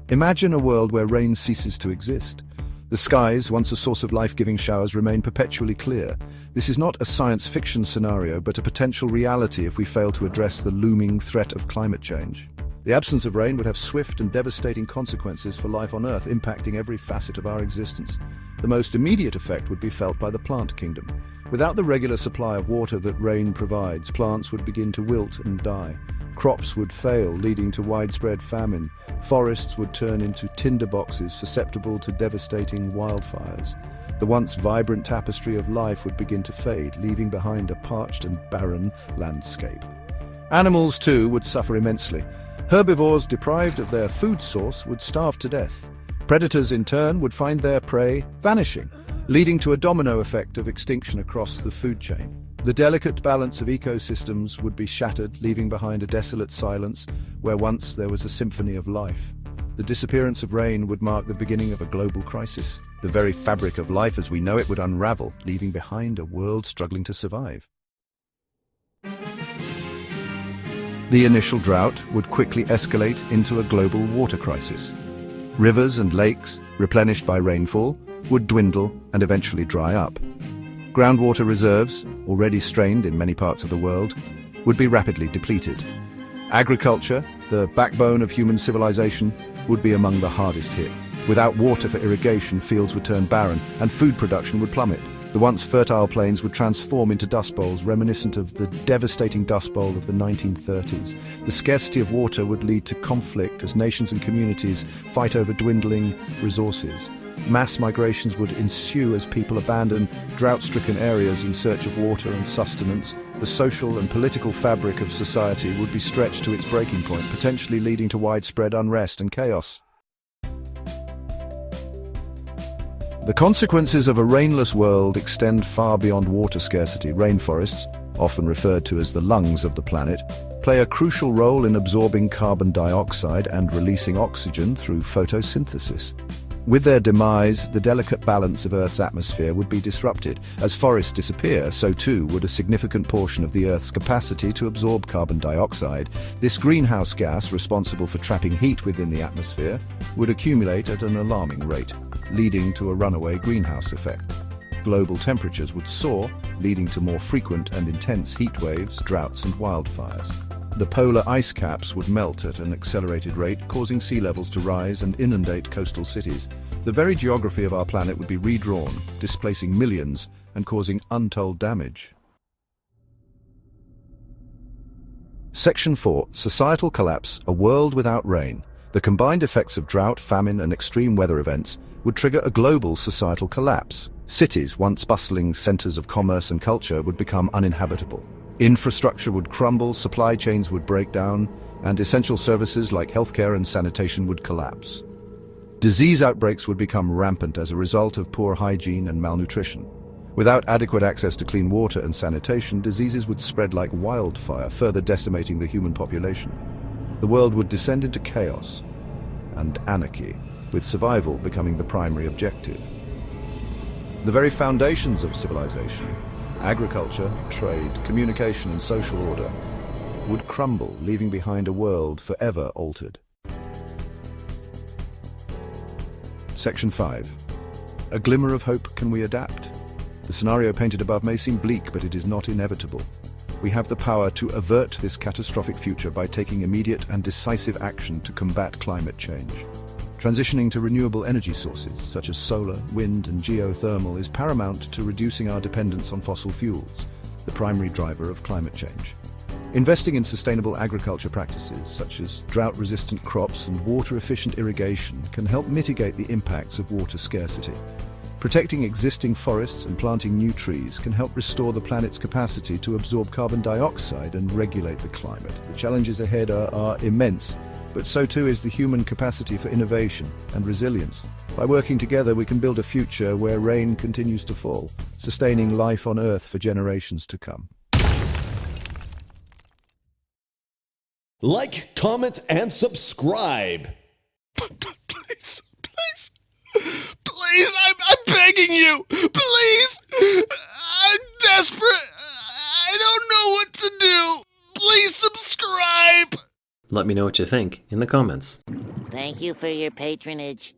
Imagine a world where rain ceases to exist. The skies, once a source of life-giving showers, remain perpetually clear. This is not a science fiction scenario, but a potential reality if we fail to address the looming threat of climate change. The absence of rain would have swift and devastating consequences for life on Earth, impacting every facet of our existence. The most immediate effect would be felt by the plant kingdom. Without the regular supply of water that rain provides, plants would begin to wilt and die. Crops would fail, leading to widespread famine. Forests would turn into tinderboxes susceptible to devastating wildfires. The once vibrant tapestry of life would begin to fade, leaving behind a parched and barren landscape. Animals, too, would suffer immensely. Herbivores, deprived of their food source, would starve to death. Predators, in turn, would find their prey vanishing, leading to a domino effect of extinction across the food chain. The delicate balance of ecosystems would be shattered, leaving behind a desolate silence where once there was a symphony of life. The disappearance of rain would mark the beginning of a global crisis. The very fabric of life as we know it would unravel, leaving behind a world struggling to survive. The initial drought would quickly escalate into a global water crisis. Rivers and lakes, replenished by rainfall, would dwindle and eventually dry up. Groundwater reserves, already strained in many parts of the world, would be rapidly depleted. Agriculture, the backbone of human civilization, would be among the hardest hit. Without water for irrigation, fields would turn barren and food production would plummet. The once fertile plains would transform into dust bowls reminiscent of the devastating Dust Bowl of the 1930s. The scarcity of water would lead to conflict as nations and communities fight over dwindling resources. Mass migrations would ensue as people abandon drought-stricken areas in search of water and sustenance. The social and political fabric of society would be stretched to its breaking point, potentially leading to widespread unrest and chaos. The consequences of a rainless world extend far beyond water scarcity. Rainforests, often referred to as the lungs of the planet, play a crucial role in absorbing carbon dioxide and releasing oxygen through photosynthesis. With their demise, the delicate balance of Earth's atmosphere would be disrupted. As forests disappear, so too would a significant portion of the Earth's capacity to absorb carbon dioxide. This greenhouse gas, responsible for trapping heat within the atmosphere, would accumulate at an alarming rate, leading to a runaway greenhouse effect. Global temperatures would soar, leading to more frequent and intense heat waves, droughts and wildfires. The polar ice caps would melt at an accelerated rate, causing sea levels to rise and inundate coastal cities. The very geography of our planet would be redrawn, displacing millions and causing untold damage. Section 4. Societal collapse, a world without rain. The combined effects of drought, famine and extreme weather events would trigger a global societal collapse. Cities, once bustling centers of commerce and culture, would become uninhabitable. Infrastructure would crumble, supply chains would break down, and essential services like healthcare and sanitation would collapse. Disease outbreaks would become rampant as a result of poor hygiene and malnutrition. Without adequate access to clean water and sanitation, diseases would spread like wildfire, further decimating the human population. The world would descend into chaos and anarchy, with survival becoming the primary objective. The very foundations of civilization, agriculture, trade, communication and social order, would crumble, leaving behind a world forever altered. Section 5. A glimmer of hope, can we adapt? The scenario painted above may seem bleak, but it is not inevitable. We have the power to avert this catastrophic future by taking immediate and decisive action to combat climate change. Transitioning to renewable energy sources, such as solar, wind and geothermal, is paramount to reducing our dependence on fossil fuels, the primary driver of climate change. Investing in sustainable agriculture practices, such as drought-resistant crops and water-efficient irrigation, can help mitigate the impacts of water scarcity. Protecting existing forests and planting new trees can help restore the planet's capacity to absorb carbon dioxide and regulate the climate. The challenges ahead are immense, but so too is the human capacity for innovation and resilience. By working together, we can build a future where rain continues to fall, sustaining life on Earth for generations to come. Like, comment, and subscribe. Please, please, please, I'm begging you. Please, I'm desperate. I don't know what to do. Please subscribe. Let me know what you think in the comments. Thank you for your patronage.